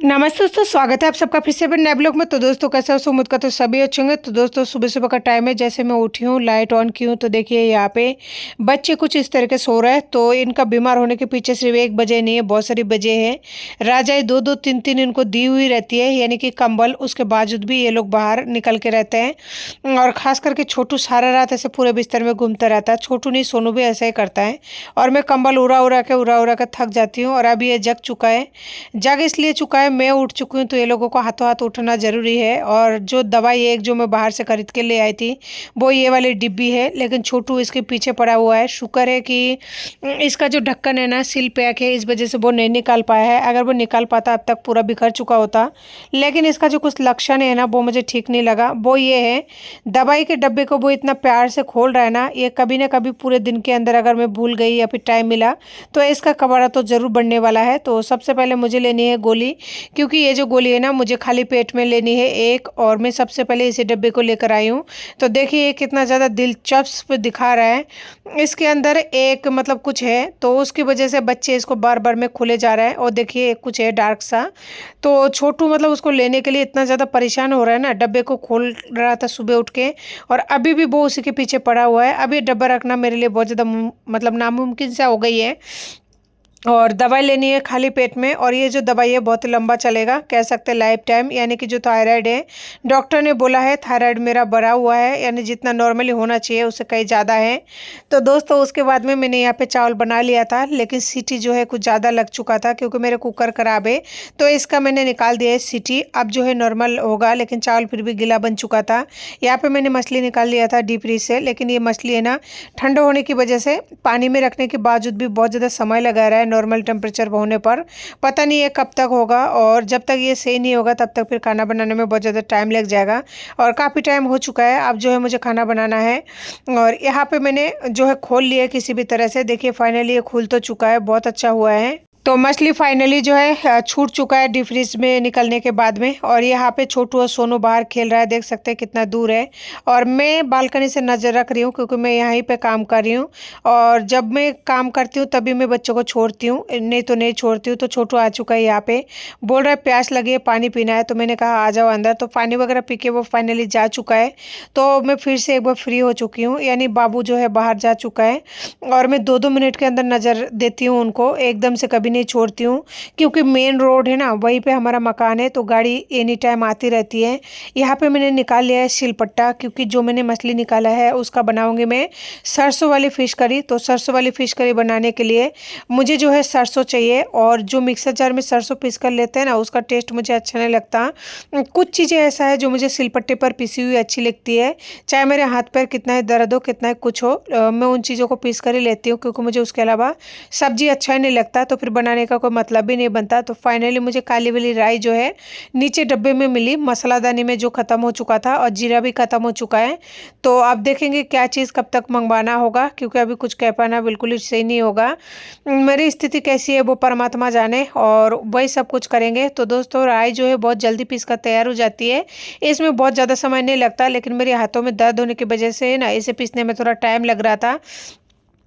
नमस्ते दोस्तों, स्वागत है आप सबका फिर से नए ब्लॉग में। तो दोस्तों कैसे हो? उम्मीद का तो सभी अच्छे होंगे। तो दोस्तों सुबह सुबह का टाइम है, जैसे मैं उठी हूँ लाइट ऑन की हूँ तो देखिए यहाँ पे बच्चे कुछ इस तरीके सो रहे हैं। तो इनका बीमार होने के पीछे सिर्फ एक वजह नहीं है, बहुत सारी वजह है। रजाई दो दो तीन तीन इनको दी हुई रहती है, यानी कि कंबल, उसके बावजूद भी ये लोग बाहर निकल के रहते हैं। और खास करके छोटू सारा रात ऐसे पूरे बिस्तर में घूमता रहता है। छोटू नहीं, सोनू भी ऐसा ही करता है। और मैं कंबल उड़ा उड़ा के थक जाती हूँ। और अभी ये जग चुका है। जग इसलिए चुका है, मैं उठ चुकी हूँ तो ये लोगों को हाथों हाथ उठना जरूरी है। और जो दवाई एक जो मैं बाहर से खरीद के ले आई थी वो ये वाली डिब्बी है, लेकिन छोटू इसके पीछे पड़ा हुआ है। शुक्र है कि इसका जो ढक्कन है ना, सील पैक है, इस वजह से वो नहीं निकाल पाया है। अगर वो निकाल पाता अब तक पूरा बिखर चुका होता। लेकिन इसका जो कुछ लक्षण है ना वो मुझे ठीक नहीं लगा। वो ये है, दवाई के डब्बे को वो इतना प्यार से खोल रहा है ना, ये कभी ना कभी पूरे दिन के अंदर अगर मैं भूल गई या फिर टाइम मिला तो इसका कबाड़ा तो ज़रूर बढ़ने वाला है। तो सबसे पहले मुझे लेनी है गोली, क्योंकि ये जो गोली है ना मुझे खाली पेट में लेनी है एक। और मैं सबसे पहले इसी डब्बे को लेकर आई हूँ। तो देखिए ये कितना ज़्यादा दिलचस्प दिखा रहा है। इसके अंदर एक मतलब कुछ है, तो उसकी वजह से बच्चे इसको बार बार में खुले जा रहे हैं। और देखिए कुछ है डार्क सा। तो छोटू मतलब उसको लेने के लिए इतना ज़्यादा परेशान हो रहा है ना, डब्बे को खोल रहा था सुबह उठ के, और अभी भी वो उसी के पीछे पड़ा हुआ है। अभी डब्बा रखना मेरे लिए बहुत ज़्यादा मतलब नामुमकिन सा हो गई है। और दवाई लेनी है खाली पेट में। और ये जो दवाई है बहुत लंबा चलेगा, कह सकते हैं लाइफ टाइम। यानी कि जो थायराइड है, डॉक्टर ने बोला है थायराइड मेरा बढ़ा हुआ है, यानी जितना नॉर्मली होना चाहिए उससे कहीं ज़्यादा है। तो दोस्तों उसके बाद में मैंने यहाँ पे चावल बना लिया था, लेकिन सीटी जो है कुछ ज़्यादा लग चुका था, क्योंकि मेरे कुकर ख़राब है। तो इसका मैंने निकाल दिया है सीटी। अब जो है नॉर्मल होगा, लेकिन चावल फिर भी गीला बन चुका था। यहाँ पर मैंने मछली निकाल लिया था डीप फ्रीज से, लेकिन ये मछली है ना ठंडा होने की वजह से पानी में रखने के बावजूद भी बहुत ज़्यादा समय लगा रहा है नॉर्मल टेम्परेचर होने पर। पता नहीं ये कब तक होगा, और जब तक ये सही नहीं होगा तब तक फिर खाना बनाने में बहुत ज़्यादा टाइम लग जाएगा। और काफ़ी टाइम हो चुका है, अब जो है मुझे खाना बनाना है। और यहाँ पे मैंने जो है खोल लिया किसी भी तरह से। देखिए फाइनली ये खुल तो चुका है, बहुत अच्छा हुआ है। तो मछली फाइनली जो है छूट चुका है डीप फ्रीज में निकलने के बाद में। और यहाँ पे छोटू और सोनू बाहर खेल रहा है, देख सकते हैं कितना दूर है। और मैं बालकनी से नज़र रख रही हूँ, क्योंकि मैं यहीं पे काम कर रही हूँ। और जब मैं काम करती हूँ तभी मैं बच्चों को छोड़ती हूँ, नहीं तो नहीं छोड़ती हूँ। तो छोटू आ चुका है यहाँ पे, बोल रहा है प्यास लगी है, पानी पीना है। तो मैंने कहा आ जाओ अंदर। तो पानी वगैरह पी के वो फाइनली जा चुका है। तो मैं फिर से एक बार फ्री हो चुकी हूँ, यानी बाबू जो है बाहर जा चुका है। और मैं 2-2 मिनट के अंदर नज़र देती हूँ उनको, एकदम से कभी नहीं छोड़ती हूँ, क्योंकि मेन रोड है ना, वहीं पे हमारा मकान है, तो गाड़ी एनी टाइम आती रहती है। यहाँ पे मैंने निकाल लिया है सिलपट्टा, क्योंकि जो मैंने मछली निकाला है उसका बनाऊंगी मैं सरसों वाली फ़िश करी। तो सरसों वाली फ़िश करी बनाने के लिए मुझे जो है सरसों चाहिए। और जो मिक्सर जार में सरसों पीस कर लेते हैं ना, उसका टेस्ट मुझे अच्छा नहीं लगता। कुछ चीज़ें ऐसा है जो मुझे सिलपट्टे पर पिसी हुई अच्छी लगती है, चाहे मेरे हाथ पैर कितना ही दर्द हो, कितना ही कुछ हो, मैं उन चीज़ों को पीस कर ही लेती हूँ, क्योंकि मुझे उसके अलावा सब्जी अच्छा ही नहीं लगता। तो फिर बनाने का कोई मतलब भी नहीं बनता। तो फाइनली मुझे काली वाली राई जो है नीचे डब्बे में मिली, मसालादानी में जो ख़त्म हो चुका था, और जीरा भी ख़त्म हो चुका है। तो अब देखेंगे क्या चीज़ कब तक मंगवाना होगा, क्योंकि अभी कुछ कह पाना बिल्कुल ही सही नहीं होगा। मेरी स्थिति कैसी है वो परमात्मा जाने, और वही सब कुछ करेंगे। तो दोस्तों राई जो है बहुत जल्दी पीस कर तैयार हो जाती है, इसमें बहुत ज़्यादा समय नहीं लगता। लेकिन मेरे हाथों में दर्द होने की वजह से ना इसे पीसने में थोड़ा टाइम लग रहा था।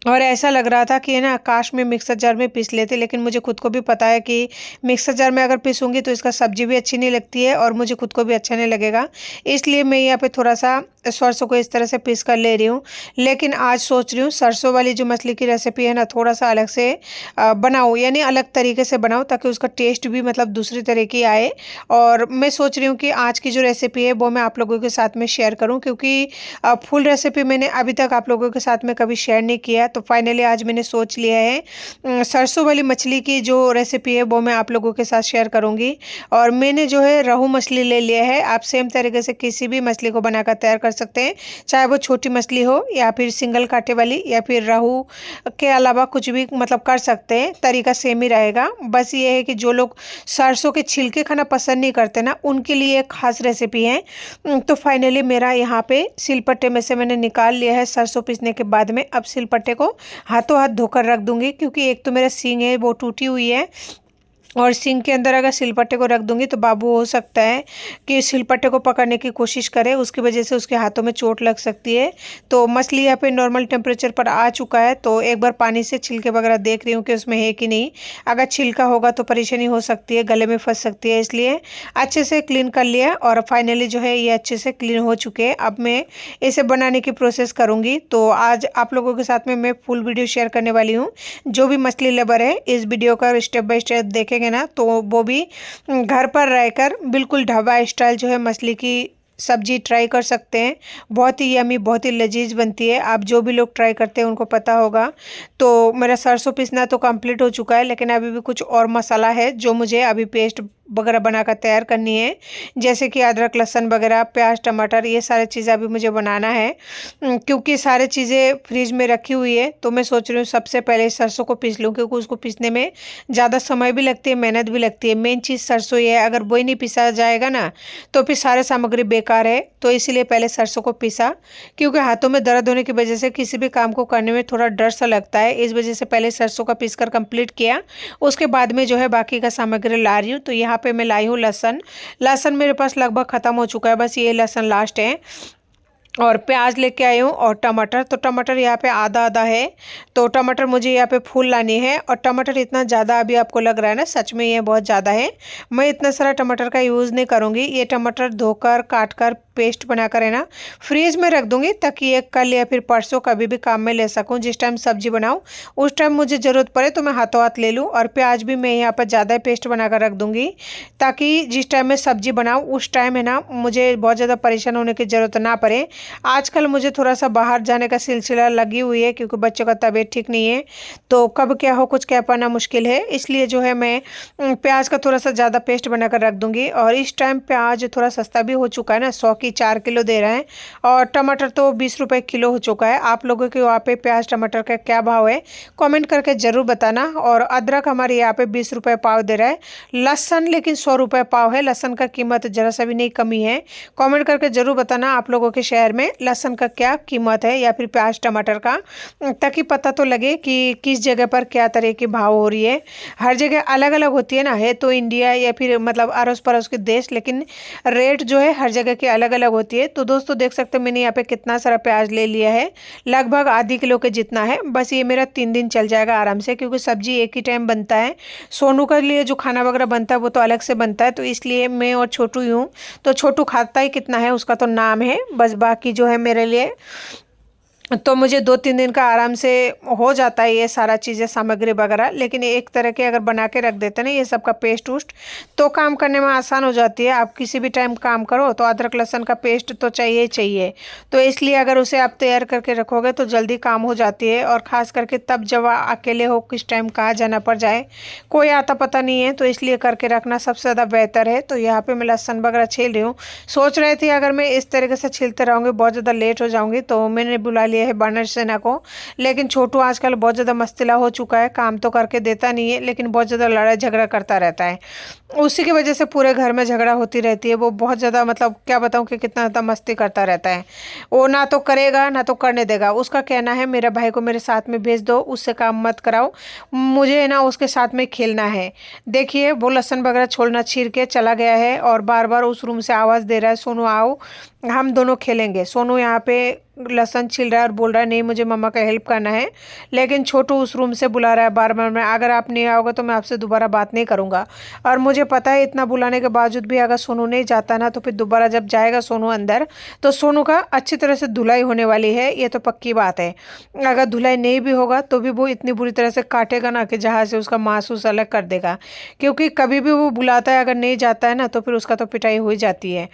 और ऐसा लग रहा था कि ना काश में मिक्सर जार में पीस लेते, लेकिन मुझे खुद को भी पता है कि मिक्सर जार में अगर पीसूंगी तो इसका सब्जी भी अच्छी नहीं लगती है, और मुझे खुद को भी अच्छा नहीं लगेगा। इसलिए मैं यहाँ पे थोड़ा सा सरसों को इस तरह से पीस कर ले रही हूँ। लेकिन आज सोच रही हूँ सरसों वाली जो मछली की रेसिपी है ना, थोड़ा सा अलग से बनाऊँ, यानी अलग तरीके से बनाऊँ, ताकि उसका टेस्ट भी मतलब दूसरी तरह की आए। और मैं सोच रही हूँ कि आज की जो रेसिपी है वो मैं आप लोगों के साथ में शेयर करूँ, क्योंकि फुल रेसिपी मैंने अभी तक आप लोगों के साथ में कभी शेयर नहीं किया। तो फाइनली आज मैंने सोच लिया है सरसों वाली मछली की जो रेसिपी है वो मैं आप लोगों के साथ शेयर करूंगी। और मैंने जो है रोहू मछली ले लिया है। आप सेम तरीके से किसी भी मछली को बनाकर तैयार कर सकते हैं, चाहे वो छोटी मछली हो या फिर सिंगल कांटे वाली, या फिर रोहू के अलावा कुछ भी मतलब कर सकते हैं, तरीका सेम ही रहेगा। बस ये है कि जो लोग सरसों के छिलके खाना पसंद नहीं करते ना, उनके लिए एक खास रेसिपी है। तो फाइनली मेरा यहाँ पे सिलपट्टे में से मैंने निकाल लिया है सरसों पीसने के बाद में। अब सिलपट्टे को हाथों हाथ धोकर रख दूंगी, क्योंकि एक तो मेरा सींग है वो टूटी हुई है, और सिंक के अंदर अगर सिलपट्टे को रख दूंगी तो बाबू हो सकता है कि सिलपट्टे को पकड़ने की कोशिश करे, उसकी वजह से उसके हाथों में चोट लग सकती है। तो मछली यहाँ पे नॉर्मल टेम्परेचर पर आ चुका है, तो एक बार पानी से छिलके वगैरह देख रही हूँ कि उसमें है कि नहीं। अगर छिलका होगा तो परेशानी हो सकती है, गले में फंस सकती है, इसलिए अच्छे से क्लीन कर लिया और फाइनली जो है ये अच्छे से क्लीन हो चुके हैं। अब मैं इसे बनाने की प्रोसेस करूँगी। तो आज आप लोगों के साथ में मैं फुल वीडियो शेयर करने वाली हूँ। जो भी मछली लवर है इस वीडियो का स्टेप बाय स्टेप देखेंगे ना तो वो भी घर पर रहकर बिल्कुल ढाबा स्टाइल जो है मछली की सब्जी ट्राई कर सकते हैं। बहुत ही यमी, बहुत ही लजीज बनती है। आप जो भी लोग ट्राई करते हैं उनको पता होगा। तो मेरा सरसों पीसना तो कंप्लीट हो चुका है, लेकिन अभी भी कुछ और मसाला है जो मुझे अभी पेस्ट वगैरह बनाकर तैयार करनी है, जैसे कि अदरक लहसुन वगैरह, प्याज टमाटर, ये सारी चीज़ें अभी मुझे बनाना है। क्योंकि सारी चीज़ें फ्रिज में रखी हुई है तो मैं सोच रही हूँ सबसे पहले सरसों को पीस लूँ, क्योंकि उसको पीसने में ज़्यादा समय भी लगती है, मेहनत भी लगती है। मेन चीज़ सरसों ही है, अगर वही नहीं पीसा जाएगा ना तो फिर सारे सामग्री बेकार है। तो इसीलिए पहले सरसों को पीसा, क्योंकि हाथों में दर्द होने की वजह से किसी भी काम को करने में थोड़ा डर सा लगता है। इस वजह से पहले सरसों का पीस कर कंप्लीट किया, उसके बाद में जो है बाकी का सामग्री ला रही हूँ। तो यहाँ पे मैं लाई हूँ लहसुन। लहसुन मेरे पास लगभग ख़त्म हो चुका है, बस ये लहसुन लास्ट है। और प्याज लेके आई हूँ और टमाटर, तो टमाटर यहाँ पे आधा आधा है। तो टमाटर मुझे यहाँ पे फूल लानी है। और टमाटर इतना ज़्यादा अभी आपको लग रहा है ना, सच में ये बहुत ज़्यादा है। मैं इतना सारा टमाटर का यूज़ नहीं करूँगी। ये टमाटर धोकर काट कर पेस्ट बनाकर है ना फ्रीज में रख दूँगी, ताकि ये कल या फिर परसों कभी भी काम में ले सकूँ। जिस टाइम सब्जी बनाऊँ उस टाइम मुझे ज़रूरत पड़े तो मैं हाथों हाथ ले लूँ। और प्याज भी मैं यहाँ पर ज़्यादा पेस्ट बनाकर रख दूँगी, ताकि जिस टाइम मैं सब्जी बनाऊँ उस टाइम है ना मुझे बहुत ज़्यादा परेशान होने की ज़रूरत ना पड़े। आजकल मुझे थोड़ा सा बाहर जाने का सिलसिला लगी हुई है, क्योंकि बच्चों का तबीयत ठीक नहीं है, तो कब क्या हो कुछ कह पाना मुश्किल है। इसलिए जो है मैं प्याज का थोड़ा सा ज़्यादा पेस्ट बनाकर रख दूंगी। और इस टाइम प्याज थोड़ा सस्ता भी हो चुका है ना, 100 की 4 किलो दे रहे हैं। और टमाटर तो 20 रुपये किलो हो चुका है। आप लोगों के वहाँ पे प्याज टमाटर का क्या भाव है कमेंट करके ज़रूर बताना। और अदरक हमारे यहाँ पे 20 रुपये पाव दे रहा है। लहसुन लेकिन 100 रुपये पाव है। लहसुन का कीमत जरा सा भी नहीं कमी है। कमेंट करके ज़रूर बताना आप लोगों के शहर में लहसुन का क्या कीमत है, या फिर प्याज टमाटर का, ताकि पता तो लगे कि किस जगह पर क्या तरह की भाव हो रही है। हर जगह अलग अलग होती है ना, है तो इंडिया या फिर मतलब अड़ोस पड़ोस के देश, लेकिन रेट जो है हर जगह की अलग अलग होती है। तो दोस्तों देख सकते हो मैंने यहाँ पे कितना सारा प्याज ले लिया है, लगभग आधी किलो के जितना है। बस ये मेरा 3 दिन चल जाएगा आराम से, क्योंकि सब्जी एक ही टाइम बनता है। सोनू के लिए जो खाना वगैरह बनता है वो तो अलग से बनता है, तो इसलिए मैं और छोटू ही हूँ। तो छोटू खाता ही कितना है उसका तो नाम है, बस बाकी जो है मेरे लिए तो मुझे 2-3 दिन का आराम से हो जाता है ये सारा चीज़ें सामग्री वगैरह। लेकिन एक तरह के अगर बना के रख देते ना ये सब का पेस्ट उस्ट, तो काम करने में आसान हो जाती है। आप किसी भी टाइम काम करो तो अदरक लहसुन का पेस्ट तो चाहिए ही चाहिए। तो इसलिए अगर उसे आप तैयार करके रखोगे तो जल्दी काम हो जाती है। और ख़ास करके तब जब अकेले हो, किस टाइम कहाँ जाना पड़ जाए, कोई आता पता नहीं है, तो इसलिए करके रखना सबसे ज़्यादा बेहतर है। तो यहाँ पर मैं लहसुन वगैरह छील रही हूँ। सोच रही थी अगर मैं इस तरीके से छीलते रहूँगी बहुत ज़्यादा लेट हो जाऊँगी, तो मैंने बुला लिया है बानर सेना को। लेकिन छोटू आजकल बहुत ज़्यादा मस्तीला हो चुका है, काम तो करके देता नहीं है, लेकिन बहुत ज़्यादा लड़ाई झगड़ा करता रहता है। उसी की वजह से पूरे घर में झगड़ा होती रहती है। वो बहुत ज़्यादा मतलब क्या बताऊँ कि कितना ज़्यादा मस्ती करता रहता है। वो ना तो करेगा ना तो करने देगा। उसका कहना है मेरे भाई को मेरे साथ में भेज दो, उससे काम मत कराओ, मुझे ना उसके साथ में खेलना है। देखिए वो लहसुन वगैरह छोड़ना छील के चला गया है और बार बार उस रूम से आवाज़ दे रहा है, सोनू आओ हम दोनों खेलेंगे। सोनू यहाँ पे लहसुन छील रहा है और बोल रहा है नहीं मुझे मम्मा का हेल्प करना है, लेकिन छोटू उस रूम से बुला रहा है बार बार, मैं अगर आप नहीं आओगे तो मैं आपसे दोबारा बात नहीं करूँगा। और मुझे पता है इतना बुलाने के बावजूद भी अगर सोनू नहीं जाता ना तो फिर दोबारा जब जाएगा सोनू अंदर तो सोनू का अच्छी तरह से धुलाई होने वाली है, ये तो पक्की बात है। अगर धुलाई नहीं भी होगा तो भी वो इतनी बुरी तरह से काटेगा ना कि जहाँ से उसका मांस उस अलग कर देगा। क्योंकि कभी भी वो बुलाता है, अगर नहीं जाता है ना तो फिर उसका तो पिटाई हो ही जाती है।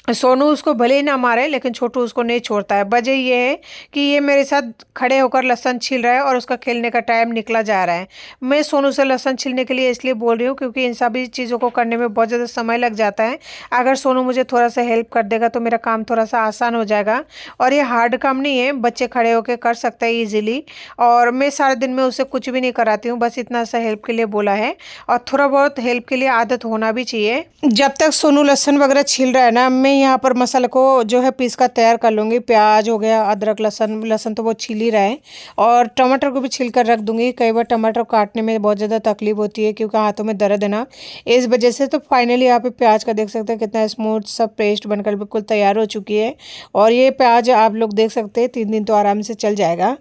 सोनू उसको भले ही ना मारे, लेकिन छोटू उसको नहीं छोड़ता है। वजह ये है कि ये मेरे साथ खड़े होकर लहसुन छील रहा है और उसका खेलने का टाइम निकला जा रहा है। मैं सोनू से लहसुन छीलने के लिए इसलिए बोल रही हूँ क्योंकि इन सभी चीज़ों को करने में बहुत ज़्यादा समय लग जाता है। अगर सोनू मुझे थोड़ा सा हेल्प कर देगा तो मेरा काम थोड़ा सा आसान हो जाएगा। और ये हार्ड काम नहीं है, बच्चे खड़े होकर कर सकते हैं ईजिली। और मैं सारे दिन में उसे कुछ भी नहीं कराती हूँ, बस इतना सा हेल्प के लिए बोला है। और थोड़ा बहुत हेल्प के लिए आदत होना भी चाहिए। जब तक सोनू लहसुन वगैरह छील रहा है ना, मैं यहाँ पर मसाले को जो है पीस कर तैयार कर लूँगी। प्याज हो गया, अदरक, लहसुन, लहसुन तो वो छील ही रहा है, और टमाटर को भी छील कर रख दूँगी। कई बार टमाटर काटने में बहुत ज़्यादा तकलीफ होती है क्योंकि हाथों में दर्द है ना, इस वजह से। तो फाइनली यहाँ पे प्याज का देख सकते हैं कितना स्मूथ सा पेस्ट बनकर बिल्कुल तैयार हो चुकी है। और ये प्याज आप लोग देख सकते हैं 3 दिन तो आराम से चल जाएगा।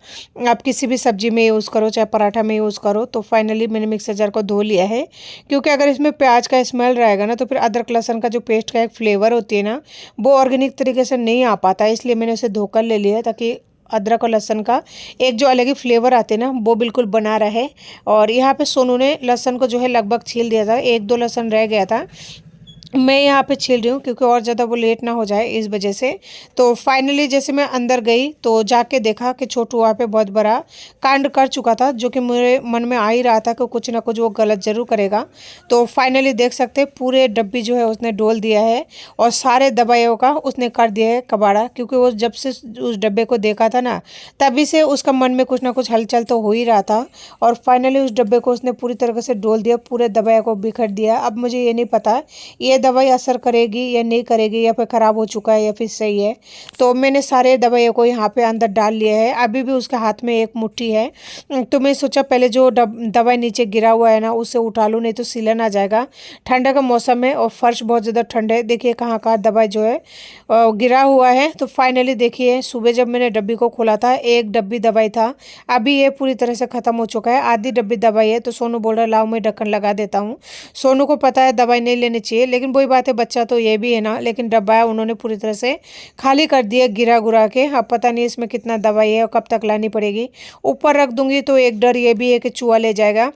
आप किसी भी सब्जी में यूज़ करो, चाहे पराठा में यूज़ करो। तो फाइनली मैंने मिक्सर जार को धो लिया है, क्योंकि अगर इसमें प्याज का स्मेल रहेगा ना तो फिर अदरक लहसुन का जो पेस्ट का एक फ्लेवर होती है ना, वो ऑर्गेनिक तरीके से नहीं आ पाता है। इसलिए मैंने उसे धोकर ले लिया है, ताकि अदरक और लहसुन का एक जो अलग ही फ्लेवर आते हैं ना, वो बिल्कुल बना रहे। और यहाँ पे सोनू ने लहसुन को जो है लगभग छील दिया था, 1-2 लहसुन रह गया था, मैं यहाँ पे छील रही हूँ क्योंकि और ज़्यादा वो लेट ना हो जाए इस वजह से। तो फाइनली जैसे मैं अंदर गई तो जाके देखा कि छोटू वहाँ पे बहुत बड़ा कांड कर चुका था, जो कि मेरे मन में आ ही रहा था कि कुछ ना कुछ वो गलत ज़रूर करेगा। तो फाइनली देख सकते हैं पूरे डब्बी जो है उसने डोल दिया है, और सारे दवाइयों का उसने कर दिया है कबाड़ा। क्योंकि वो जब से उस डब्बे को देखा था ना, तभी से उसका मन में कुछ ना कुछ हलचल तो हो ही रहा था। और फाइनली उस डब्बे को उसने पूरी तरीके से डोल दिया, पूरे दवाइयों को बिखर दिया। अब मुझे ये नहीं पता ये दवाई असर करेगी या नहीं करेगी, या फिर ख़राब हो चुका है या फिर सही है। तो मैंने सारे दवाइयों को यहाँ पे अंदर डाल लिया है। अभी भी उसके हाथ में एक मुट्ठी है, तो मैं सोचा पहले जो दवाई नीचे गिरा हुआ है ना उसे उठा लूँ, नहीं तो सीलन आ जाएगा। ठंडा का मौसम है और फर्श बहुत ज़्यादा ठंडा है। देखिए कहाँ कहाँ दवाई जो है गिरा हुआ है। तो फाइनली देखिए सुबह जब मैंने डब्बी को खोला था, एक डब्बी दवाई था, अभी ये पूरी तरह से ख़त्म हो चुका है। आधी डब्बी दवाई है। तो सोनू बोल रहा लाओ मैं ढक्कन लगा देता हूँ। सोनू को पता है दवाई नहीं लेनी चाहिए, लेकिन वही बात है बच्चा तो ये भी है ना। लेकिन डब्बा उन्होंने पूरी तरह से खाली कर दिया गिरा गुरा के। अब पता नहीं इसमें कितना दवाई है और कब तक लानी पड़ेगी। ऊपर रख दूंगी तो एक डर ये भी है कि चूहा ले जाएगा।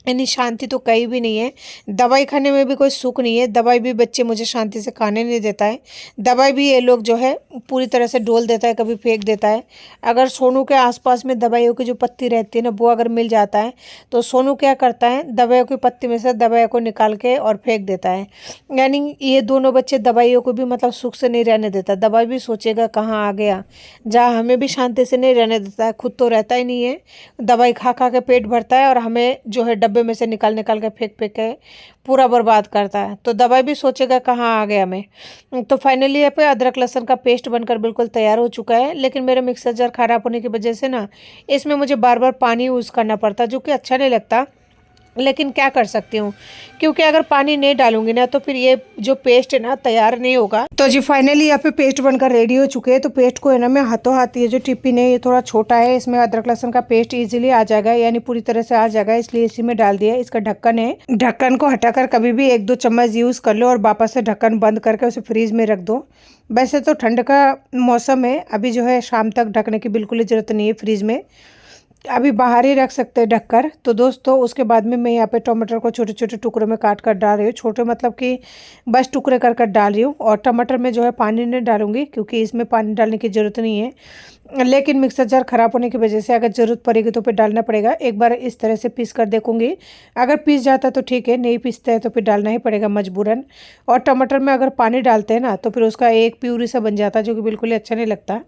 यानी शांति तो कहीं भी नहीं है। दवाई खाने में भी कोई सुख नहीं है। दवाई भी बच्चे मुझे शांति से खाने नहीं देता है। दवाई भी ये लोग जो है पूरी तरह से डोल देता है, कभी फेंक देता है। अगर सोनू के आसपास में दवाइयों की जो पत्ती रहती है ना, वो अगर मिल जाता है तो सोनू क्या करता है, दवाइयों की पत्ती में से दवाइयों को निकाल के और फेंक देता है। यानी ये दोनों बच्चे दवाइयों को भी मतलब सुख से नहीं रहने देता। दवाई भी सोचेगा कहाँ आ गया, जहाँ हमें भी शांति से नहीं रहने देता है, खुद तो रहता ही नहीं है। दवाई खा खा के पेट भरता है और हमें जो है डब्बे में से निकाल निकाल के फेंक फेंक के पूरा बर्बाद करता है। तो दवाई भी सोचेगा कहाँ आ गया मैं। तो फाइनली यहाँ पे अदरक लहसुन का पेस्ट बनकर बिल्कुल तैयार हो चुका है। लेकिन मेरा मिक्सर जार खराब होने की वजह से ना इसमें मुझे बार बार पानी यूज़ करना पड़ता, जो कि अच्छा नहीं लगता। लेकिन क्या कर सकती हूँ, क्योंकि अगर पानी नहीं डालूंगी ना तो फिर ये जो पेस्ट है ना तैयार नहीं होगा। तो जी फाइनली यहाँ पे पेस्ट बनकर रेडी हो चुके हैं। तो पेस्ट को है ना मैं हाथों हाथ, ये जो टिफिन है ये थोड़ा छोटा है, इसमें अदरक लहसुन का पेस्ट इजीली आ जाएगा, यानी पूरी तरह से आ जाएगा, इसलिए इसी में डाल दिया। इसका ढक्कन है, ढक्कन को हटाकर कभी भी 1-2 चम्मच यूज़ कर लो और वापस से ढक्कन बंद करके उसे फ्रीज में रख दो। वैसे तो ठंड का मौसम है, अभी जो है शाम तक ढकने की बिल्कुल ही ज़रूरत नहीं है फ्रीज में, अभी बाहर ही रख सकते हैं ढककर। तो दोस्तों उसके बाद में मैं यहाँ पे टमाटर को छोटे छोटे टुकड़ों में काट कर डाल रही हूँ। छोटे मतलब कि बस टुकड़े कर कर डाल रही हूँ। और टमाटर में जो है पानी नहीं डालूंगी, क्योंकि इसमें पानी डालने की ज़रूरत नहीं है। लेकिन मिक्सर जार ख़राब होने की वजह से अगर ज़रूरत पड़ेगी तो फिर डालना पड़ेगा। एक बार इस तरह से पीस कर देखूंगी, अगर पीस जाता तो ठीक है, नहीं पीसता है तो फिर डालना ही पड़ेगा मजबूरन। और टमाटर में अगर पानी डालते हैं ना तो फिर उसका एक प्यूरी सा बन जाता है, जो कि बिल्कुल ही अच्छा नहीं लगता।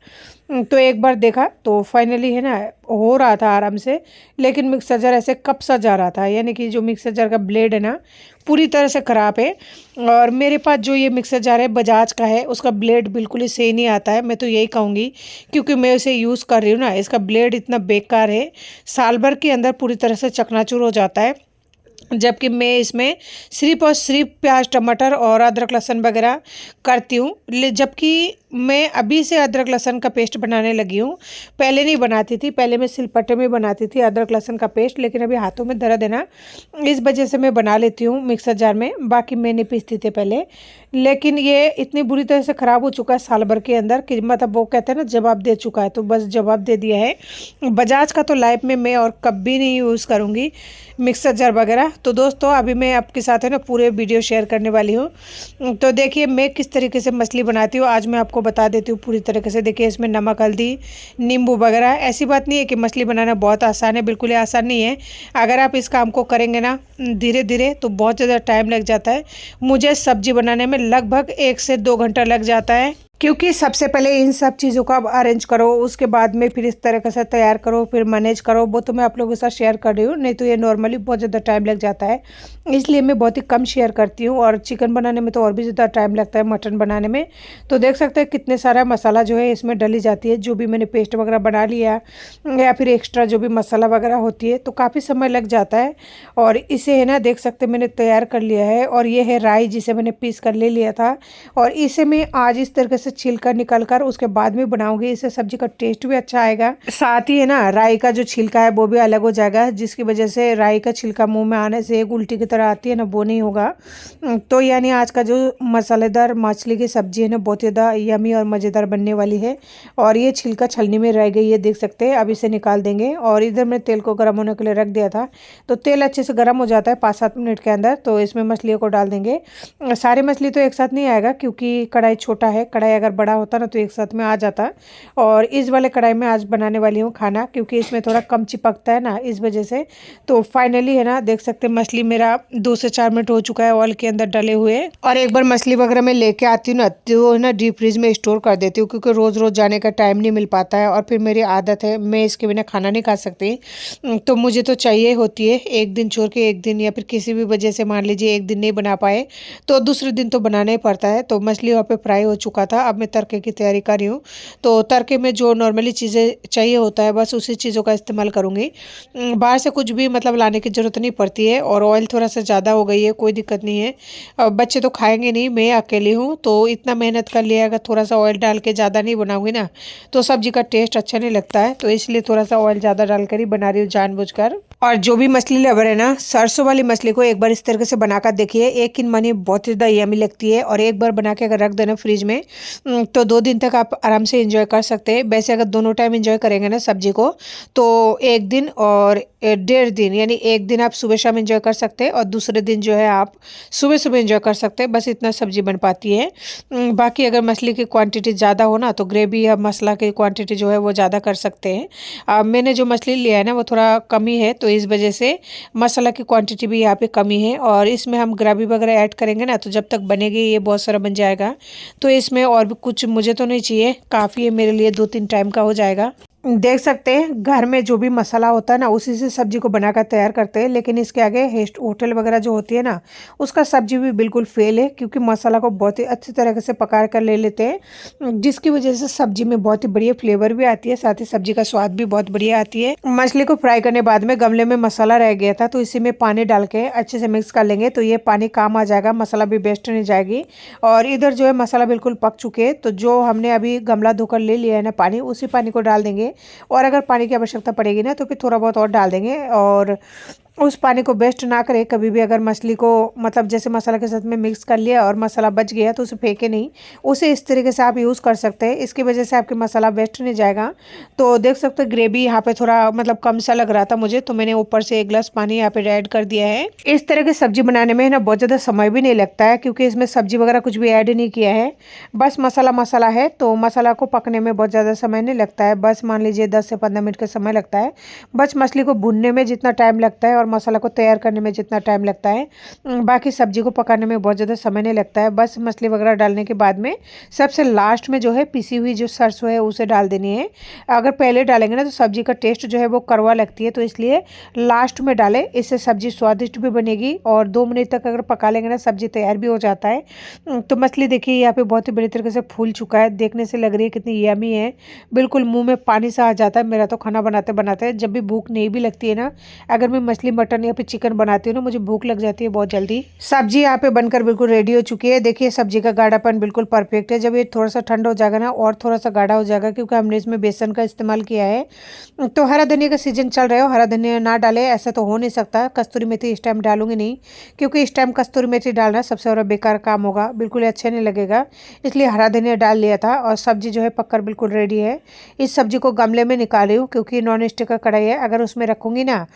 तो एक बार देखा तो फाइनली है ना हो रहा था आराम से, लेकिन मिक्सर जार ऐसे कप सा जा रहा था, यानी कि जो मिक्सर जार का ब्लेड है ना पूरी तरह से ख़राब है। और मेरे पास जो ये मिक्सर जार है बजाज का है, उसका ब्लेड बिल्कुल ही सही नहीं आता है, मैं तो यही कहूँगी, क्योंकि मैं उसे यूज़ कर रही हूँ ना। इसका ब्लेड इतना बेकार है, साल भर के अंदर पूरी तरह से चकनाचूर हो जाता है। जबकि मैं इसमें सिर्फ और सिर्फ प्याज टमाटर और अदरक लहसुन वगैरह करती हूँ। जबकि मैं अभी से अदरक लहसुन का पेस्ट बनाने लगी हूँ, पहले नहीं बनाती थी। पहले मैं सिलपट्टे में बनाती थी अदरक लहसुन का पेस्ट, लेकिन अभी हाथों में दर्द है ना, इस वजह से मैं बना लेती हूँ मिक्सर जार में। बाकी मैं नहीं पीसती थी पहले, लेकिन ये इतनी बुरी तरह से ख़राब हो चुका है साल भर के अंदर कि मतलब वो कहते हैं ना जवाब दे चुका है, तो बस जवाब दे दिया है। बजाज का तो लाइफ में मैं और कभी नहीं यूज़ करूँगी मिक्सर जार वगैरह। तो दोस्तों अभी मैं आपके साथ है ना पूरे वीडियो शेयर करने वाली हूँ। तो देखिए मैं किस तरीके से मछली बनाती हूँ, आज मैं आपको बता देती हूँ पूरी तरीके से। देखिए इसमें नमक हल्दी नींबू वगैरह, ऐसी बात नहीं है कि मछली बनाना बहुत आसान है, बिल्कुल ही आसान नहीं है। अगर आप इस काम को करेंगे ना धीरे धीरे तो बहुत ज़्यादा टाइम लग जाता है। मुझे सब्जी बनाने में लगभग 1 से 2 घंटा लग जाता है। क्योंकि सबसे पहले इन सब चीज़ों को आप अरेंज करो, उसके बाद में फिर इस तरीके से तैयार करो, फिर मैनेज करो। वो तो मैं आप लोगों के साथ शेयर कर रही हूँ, नहीं तो ये नॉर्मली बहुत ज़्यादा टाइम लग जाता है, इसलिए मैं बहुत ही कम शेयर करती हूँ। और चिकन बनाने में तो और भी ज़्यादा टाइम लगता है, मटन बनाने में। तो देख सकते हैं कितने सारा मसाला जो है इसमें डली जाती है, जो भी मैंने पेस्ट वगैरह बना लिया या फिर एक्स्ट्रा जो भी मसाला वगैरह होती है, तो काफ़ी समय लग जाता है। और इसे है ना, देख सकते मैंने तैयार कर लिया है। और ये है राई, जिसे मैंने पीस कर ले लिया था, और इसे मैं आज इस तरीके से छिलका निकाल कर उसके बाद में बनाऊंगी। इससे सब्जी का टेस्ट भी अच्छा आएगा, साथ ही है ना राई का जो छिलका है वो भी अलग हो जाएगा, जिसकी वजह से राई का छिलका मुंह में आने से एक उल्टी की तरह आती है ना, वो नहीं होगा। तो यानी आज का जो मसालेदार मछली की सब्जी है ना, बहुत ज़्यादा यमी और मज़ेदार बनने वाली है। और ये छिलका छलनी में रह गई है, देख सकते हैं। अब इसे निकाल देंगे। और इधर मैंने तेल को गर्म होने के लिए रख दिया था, तो तेल अच्छे से गर्म हो जाता है 5-7 मिनट के अंदर। तो इसमें मछलियों को डाल देंगे। सारी मछली तो एक साथ नहीं आएगा, क्योंकि कढ़ाई छोटा है। कढ़ाई अगर बड़ा होता ना तो एक साथ में आ जाता। और इस वाले कढ़ाई में आज बनाने वाली हूँ खाना, क्योंकि इसमें थोड़ा कम चिपकता है ना, इस वजह से। तो फाइनली है ना, देख सकते हैं मछली मेरा 2 से 4 मिनट हो चुका है ऑयल के अंदर डले हुए। और एक बार मछली वगैरह मैं लेके आती हूँ ना, तो है ना डीप फ्रीज में स्टोर कर देती हूँ, क्योंकि रोज़ रोज़ जाने का टाइम नहीं मिल पाता है। और फिर मेरी आदत है, मैं इसके बिना खाना नहीं खा सकती। तो मुझे तो चाहिए होती है, एक दिन छोड़ के एक दिन, या फिर किसी भी वजह से मान लीजिए एक दिन नहीं बना पाए तो दूसरे दिन तो बनाना ही पड़ता है। तो मछली वहाँ पे फ्राई हो चुका था। अब मैं तड़के की तैयारी कर रही हूँ। तो तड़के में जो नॉर्मली चीज़ें चाहिए होता है, बस उसी चीज़ों का इस्तेमाल करूँगी। बाहर से कुछ भी मतलब लाने की ज़रूरत नहीं पड़ती है। और ऑयल थोड़ा सा ज़्यादा हो गई है, कोई दिक्कत नहीं है। बच्चे तो खाएंगे नहीं, मैं अकेली हूँ, तो इतना मेहनत कर लिया। अगर थोड़ा सा ऑयल डाल के ज़्यादा नहीं बनाऊँगी ना, तो सब्जी का टेस्ट अच्छा नहीं लगता है। तो इसलिए थोड़ा सा ऑयल ज़्यादा डालकर ही बना रही हूँ, जानबूझकर। और जो भी मछली लवर है ना, सरसों वाली मछली को एक बार इस तरीके से बनाकर देखिए। एक इन मनी बहुत ज़्यादा यमी लगती है। और एक बार बना के अगर रख देना फ्रिज में, तो 2 दिन तक आप आराम से एंजॉय कर सकते हैं। वैसे अगर दोनों टाइम एंजॉय करेंगे ना सब्जी को, तो 1 दिन और 1.5 दिन, यानी 1 दिन आप सुबह शाम एंजॉय कर सकते हैं, और दूसरे दिन जो है आप सुबह सुबह एंजॉय कर सकते हैं। बस इतना सब्जी बन पाती है। बाकी अगर मछली की क्वांटिटी ज़्यादा हो ना, तो ग्रेवी या मसाला की क्वांटिटी जो है वो ज़्यादा कर सकते हैं। मैंने जो मछली लिया है ना, वो थोड़ा कम ही है, तो इस वजह से मसाला की क्वांटिटी भी यहाँ पे कमी है। और इसमें हम ग्रेवी वगैरह ऐड करेंगे ना, तो जब तक बनेगी ये बहुत सारा बन जाएगा। तो इसमें और भी कुछ मुझे तो नहीं चाहिए, काफ़ी है मेरे लिए, 2-3 टाइम का हो जाएगा। देख सकते हैं घर में जो भी मसाला होता है ना, उसी से सब्जी को बनाकर तैयार करते हैं। लेकिन इसके आगे होटल वगैरह जो होती है ना, उसका सब्जी भी बिल्कुल फेल है, क्योंकि मसाला को बहुत ही अच्छी तरीके से पका कर ले लेते हैं, जिसकी वजह से सब्जी में बहुत ही बढ़िया फ्लेवर भी आती है, साथ ही सब्जी का स्वाद भी बहुत बढ़िया आती है। मछली को फ्राई करने बाद में गमले में मसाला रह गया था, तो इसी में पानी डाल के अच्छे से मिक्स कर लेंगे, तो ये पानी काम आ जाएगा, मसाला भी वेस्ट नहीं जाएगी। और इधर जो है मसाला बिल्कुल पक चुके हैं, तो जो हमने अभी गमला धोकर ले लिया है ना पानी, उसी पानी को डाल देंगे। और अगर पानी की आवश्यकता पड़ेगी ना, तो फिर थोड़ा बहुत और डाल देंगे। और उस पानी को वेस्ट ना करें कभी भी। अगर मछली को मतलब जैसे मसाला के साथ में मिक्स कर लिया और मसाला बच गया, तो उसे फेंके नहीं, उसे इस तरीके से आप यूज़ कर सकते हैं। इसकी वजह से आपके मसाला वेस्ट नहीं जाएगा। तो देख सकते हैं ग्रेवी यहाँ पे थोड़ा मतलब कम सा लग रहा था मुझे, तो मैंने ऊपर से 1 गिलास पानी यहाँ पे ऐड कर दिया है। इस तरह की सब्जी बनाने में ना बहुत ज़्यादा समय भी नहीं लगता है, क्योंकि इसमें सब्जी वगैरह कुछ भी ऐड नहीं किया है, बस मसाला है। तो मसाला को पकने में बहुत ज़्यादा समय नहीं लगता है, बस मान लीजिए 10 से 15 मिनट का समय लगता है। बस मछली को भूनने में जितना टाइम लगता है और मसाला को तैयार करने में जितना टाइम लगता है, बाकी सब्जी को पकाने में बहुत ज़्यादा समय नहीं लगता है। बस मछली वगैरह डालने के बाद में सबसे लास्ट में जो है पिसी हुई जो सरसों है उसे डाल देनी है। अगर पहले डालेंगे ना, तो सब्जी का टेस्ट जो है वो कड़वा लगती है, तो इसलिए लास्ट में डालें, इससे सब्जी स्वादिष्ट भी बनेगी। और 2 मिनट तक अगर पका लेंगे ना, सब्जी तैयार भी हो जाता है। तो मछली देखिए यहाँ पे बहुत ही बढ़िया तरीके से फूल चुका है, देखने से लग रही है कितनी यमी है, बिल्कुल मुँह में पानी सा आ जाता है मेरा तो खाना बनाते बनाते। जब भी भूख नहीं भी लगती है ना, अगर मैं मछली मटन या फिर चिकन बनाती हूँ ना, मुझे भूख लग जाती है बहुत जल्दी। सब्जी यहाँ पे बनकर बिल्कुल रेडी हो चुकी है। देखिए सब्जी का गाढ़ापन बिल्कुल परफेक्ट है। जब ये थोड़ा सा ठंडा हो जाएगा ना, और थोड़ा सा गाढ़ा हो जाएगा, क्योंकि हमने इसमें बेसन का इस्तेमाल किया है। तो हरा धनिया का सीजन चल रहा है, हरा धनिया ना डाले ऐसा तो हो नहीं सकता। कस्तूरी मेथी इस टाइम डालूंगी नहीं, क्योंकि इस टाइम कस्तूरी मेथी डालना सबसे बड़ा बेकार काम होगा, बिल्कुल अच्छा नहीं लगेगा, इसलिए हरा धनिया डाल लिया था। और सब्जी जो है पककर बिल्कुल रेडी है। इस सब्जी को गमले में निकाल रही हूँ, क्योंकि नॉन स्टिक का कढ़ाई है, अगर उसमें रखूँगी ना,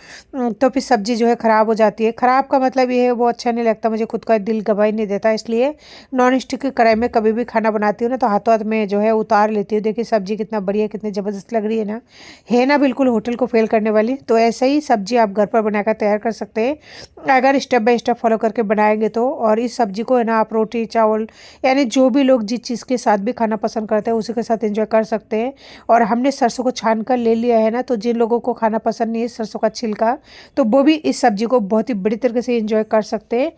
तो फिर सब्ज़ी जो है ख़राब हो जाती है। ख़राब का मतलब ये है वो अच्छा नहीं लगता, मुझे खुद का दिल गवाही नहीं देता, इसलिए नॉन स्टिक की कढ़ाई में कभी भी खाना बनाती हूँ ना तो हाथों हाथ में जो है उतार लेती हूँ। देखिए सब्ज़ी कितना बढ़िया, कितनी ज़बरदस्त लग रही है ना बिल्कुल होटल को फ़ेल करने वाली। तो ऐसे ही सब्ज़ी आप घर पर बनाकर तैयार कर सकते हैं अगर स्टेप बाय स्टेप फॉलो करके बनाएंगे तो। और इस सब्ज़ी को है ना आप रोटी चावल यानी जो भी लोग जिस चीज़ के साथ भी खाना पसंद करते हैं उसी के साथ एंजॉय कर सकते हैं। और हमने सरसों को छान कर ले लिया है ना, तो जिन लोगों को खाना पसंद नहीं है सरसों का छिलका, तो वो भी इस सब्ज़ी को बहुत ही बड़ी तरीके से एंजॉय कर सकते हैं।